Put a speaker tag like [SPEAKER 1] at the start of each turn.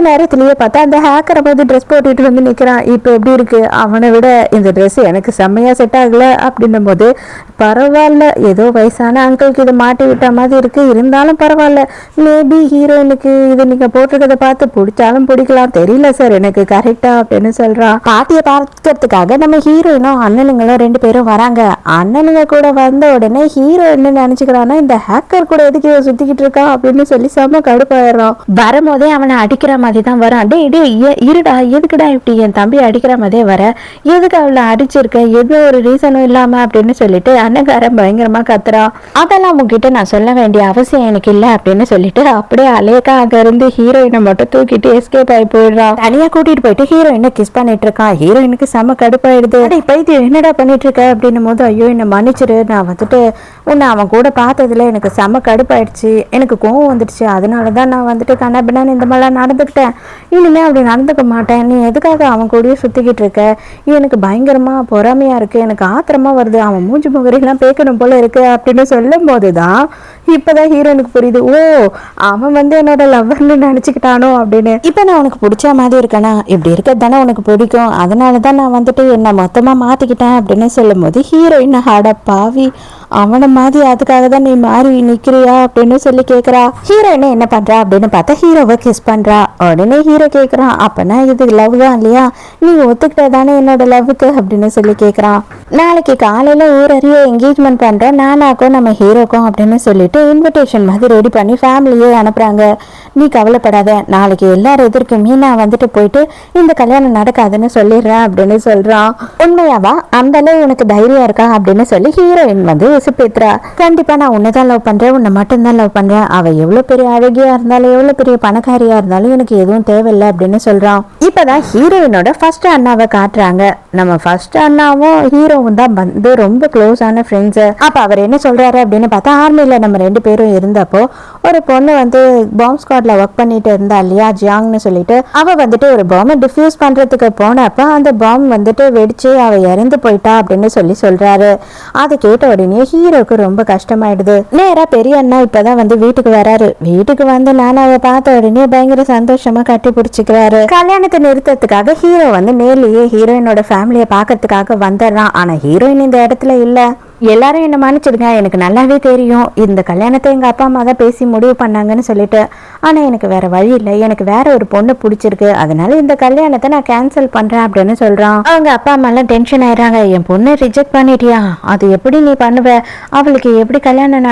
[SPEAKER 1] நேரத்திலேயே பார்த்தா அந்த ஹேக்கரை போது ட்ரெஸ் போட்டுட்டு வந்து நிற்கிறான். இப்போ எப்படி இருக்கு, அவனை விட இந்த ட்ரெஸ் எனக்கு செம்மையா செட் ஆகல அப்படின்னும் போது, பரவாயில்ல ஏதோ வயசான அங்கிளுக்கு இதை மாட்டி விட்ட மாதிரி இருக்கு, இருந்தாலும் பரவாயில்ல, மேபி ஹீரோயினுக்கு இது நீங்க போட்டிருக்கதை பார்த்து பிடிச்சாலும் பிடிக்கலாம், தெரியல சார் எனக்கு கரெக்டா அப்படின்னு சொல்றான். பாட்டியை பார்க்கறதுக்காக நம்ம ஹீரோயினும் அண்ணனுங்களும் 2 பேரும் வராங்க. அண்ணனுங்க கூட வந்த உடனே ஹீரோ என்ன நினைச்சுக்கிறான்னா, இந்த ஹேக்கர் கூட எதுக்கு சுத்திக்கிட்டு இருக்கா அப்படின்னு சொல்லி செம்ம கடுப்பாயிடுறான். வரும்போதே அவனை அடிக்கிற மாதிரி தான் வரான். டே டே இருடா, எதுக்குடா இப்படி என் தம்பி அடிக்கிற மாதிரியே வர, எதுக்கு அவளை அடிச்சிருக்க, எந்த ஒரு ரீசனும் இல்லாம அப்படின்னு சொல்லிட்டு அண்ணங்காரன் பயங்கரமா கத்துறா. அதெல்லாம் உங்ககிட்ட நான் சொல்ல வேண்டிய அவசியம் எனக்கு இல்லை அப்படின்னு சொல்லிட்டு அப்படியே அலேக்கா அங்க இருந்து ஹீரோயினை மட்டும் தூக்கிட்டு எஸ்கேப் ஆகி போயிடுறான். தனியா கூட்டிட்டு போயிட்டு ஹீரோயினை கிஸ் பண்ணிட்டு இருக்கான். ஹீரோயினுக்கு செம கடுப்பாயிடுது. பைத்தியம் என்னடா பண்ணிட்டு இருக்க அப்படின்னும் போது, ஐயோ என்னை மன்னிச்சிரு, நான் வந்துட்டு உன்னை அவன் கூட பார்த்ததுல எனக்கு செம கடுப்பாயிடுச்சு, எனக்கு கோவம் வந்துடுச்சு, அதனாலதான் நான் வந்துட்டு கண்ணபின்னான்னு இந்த மாதிரிலாம் நடந்துக்கிட்டேன், இனிமே அப்படி நடந்துக்க மாட்டேன், நீ எதுக்காக அவன் கூடயே சுத்திக்கிட்டு இருக்க, எனக்கு பயங்கரமா பொறாமையா இருக்கு, எனக்கு ஆத்திரமா வருது, அவன் மூஞ்சி முகரெல்லாம் பேக்கணும் போல இருக்கு அப்படின்னு சொல்லும் போதுதான் இப்பதான் ஹீரோனுக்கு புரியுது, ஓ அவன் வந்து என்னோட லவ்வர்னு நினைச்சுக்கிட்டானோ அப்படின்னு. இப்ப நான் உனக்கு பிடிச்ச மாதிரி இருக்கேனா, இப்படி இருக்கிறது தானே உனக்கு பிடிக்கும், அதனாலதான் நான் வந்துட்டு என்ன மொத்தமா மாத்திக்கிட்டேன் அப்படின்னு சொல்லும் போது ஹீரோயின் அட பாவி, அவனை மாதிரி அதுக்காக தான் நீ மாறி நிக்கிறியா அப்படின்னு சொல்லி கேக்குறா. ஹீரோயின் என்ன பண்றா அப்படின்னு பார்த்தா ஹீரோவை கிஸ் பண்றா. உடனே ஹீரோ கேக்குறான், அப்பனா இது லவ் தான் இல்லையா, நீ ஒத்துக்கிட்டதானே என்னோட லவ்வுக்கு அப்படின்னு சொல்லி கேக்குறான். நாளைக்கு காலையில ஊரறிய என்கேஜ்மெண்ட் பண்றோம் நானாக்கும் நம்ம ஹீரோக்கும் அப்படின்னு சொல்லிட்டு இன்விடேஷன் மாதிரி ரெடி பண்ணி ஃபேமிலியே அனுப்புறாங்க. நீ கவலைப்படாத, நாளைக்கு எல்லாரும் எதிர்க்குமே நான் வந்துட்டு போயிட்டு இந்த கல்யாணம் நடக்காதுன்னு சொல்லிடுறேன் அப்படின்னு சொல்றான். உண்மையாவா, அந்த அளவு உனக்கு தைரியம் இருக்கா அப்படின்னு சொல்லி ஹீரோயின் வந்து உசுப்பேத்துறா. கண்டிப்பா நான் உன்னைதான் லவ் பண்றேன், உன்னை மட்டும்தான் லவ் பண்றேன், அவ எவ்வளவு பெரிய அழகியா இருந்தாலும் எவ்வளவு பெரிய பணக்காரியா இருந்தாலும் எனக்கு எதுவும் தேவையில்லை அப்படின்னு சொல்றான். இப்பதான் ஹீரோயினோட ஃபர்ஸ்ட் அண்ணாவை காட்டுறாங்க. நம்ம ஃபர்ஸ்ட் அண்ணாவும் ஹீரோவும் தான் வந்து ரொம்ப க்ளோஸான ஃப்ரெண்ட்ஸ். அப்ப அவர் என்ன சொல்றாரு அப்படின்னு பார்த்தா, ஆர்மியில நம்ம 2 பேரும் இருந்தப்போ ஒரு பொண்ணு வந்து பாம்பு ஸ்குவாட்ல ஒர்க் பண்ணிட்டு இருந்தா இல்லையா, ஜியாங்னு சொல்லிட்டு, அவ வந்துட்டு ஒரு பாம்பை டிஃப்யூஸ் பண்றதுக்கு போனப்ப அந்த பாம்பு வந்துட்டு வெடிச்சு அவ இறந்து போயிட்டா அப்படின்னு சொல்லி சொல்றாரு. அதை கேட்ட உடனே ஹீரோக்கு ரொம்ப கஷ்டமாயிடுது. நேரா பெரிய அண்ணா இப்பதான் வந்து வீட்டுக்கு வராரு. வீட்டுக்கு வந்து நானாவை பார்த்த உடனே பயங்கர சந்தோஷமா கட்டி பிடிச்சிக்கிறாரு. கல்யாணத்தை நிறுத்தத்துக்காக ஹீரோ வந்து நேர்லயே ஹீரோயினோட ஃபேமிலியை பாக்கிறதுக்காக வந்துடுறான். ஆனா ஹீரோயின் இந்த இடத்துல இல்ல. எல்லாரும் என்ன மன்னிச்சிடுங்க, எனக்கு நல்லாவே தெரியும் இந்த கல்யாணத்தை எங்க அப்பா அம்மா தான் பேசி முடிவு பண்ணாங்கன்னு சொல்லிட்டு, ஆனா எனக்கு வேற வழி இல்லை, எனக்கு வேற ஒரு பொண்ணு பிடிச்சிருக்கு, அதனால இந்த கல்யாணத்தை நான் கேன்சல் பண்றேன் அப்படின்னு சொல்றான். அவங்க அப்பா அம்மா எல்லாம் டென்ஷன் ஆயிடுறாங்க. என் பொண்ணு ரிஜெக்ட் பண்ணிட்டியா, அது எப்படி நீ பண்ணுவ, அவளுக்கு எப்படி கல்யாணம்